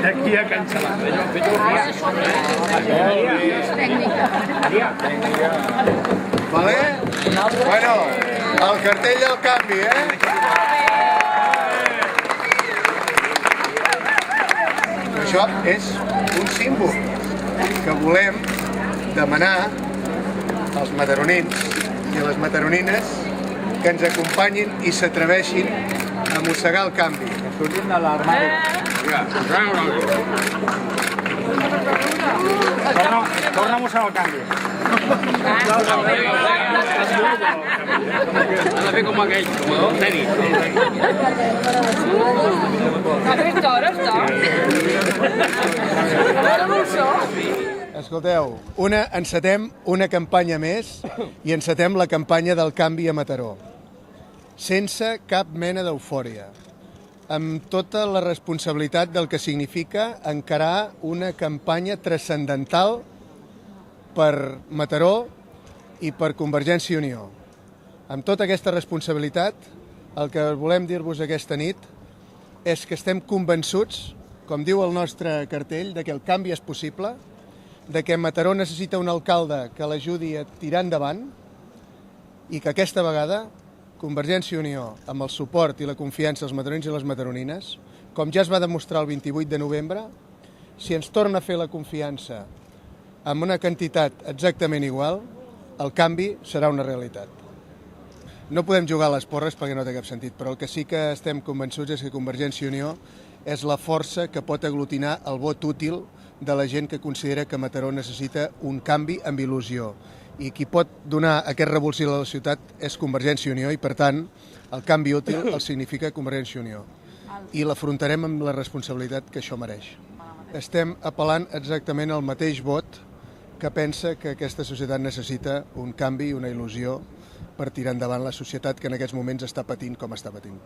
D'aquí a cancel·lar. Vale? Bueno, el cartell del canvi, Això és un símbol que volem demanar als mataronins i a les mataronines que ens acompanyin i s'atreveixin a mossegar el canvi. Sortim de l'armari. Torna a mossegar el canvi. Ha de fer com aquell, com el tenis. Escolteu, encetem una campanya més i encetem la campanya del canvi a Mataró. Sense cap mena d'eufòria, amb tota la responsabilitat del que significa encarar una campanya transcendental per Mataró i per Convergència i Unió. Amb tota aquesta responsabilitat, el que volem dir-vos aquesta nit és que estem convençuts, com diu el nostre cartell, de que el canvi és possible, de que Mataró necessita un alcalde que l'ajudi a tirar endavant i que aquesta vegada Convergència i Unió, amb el suport i la confiança dels mataronins i les mataronines, com ja es va demostrar el 28 de novembre, si ens torna a fer la confiança amb una quantitat exactament igual, el canvi serà una realitat. No podem jugar a les porres perquè no té cap sentit, però el que sí que estem convençuts és que Convergència i Unió és la força que pot aglutinar el vot útil de la gent que considera que Mataró necessita un canvi amb il·lusió. I qui pot donar aquest revulsiu a la ciutat és Convergència i Unió i, per tant, el canvi útil el significa Convergència i Unió. I l'afrontarem amb la responsabilitat que això mereix. Estem apel·lant exactament al mateix vot que pensa que aquesta societat necessita un canvi i una il·lusió per tirar endavant la societat que en aquests moments està patint com està patint.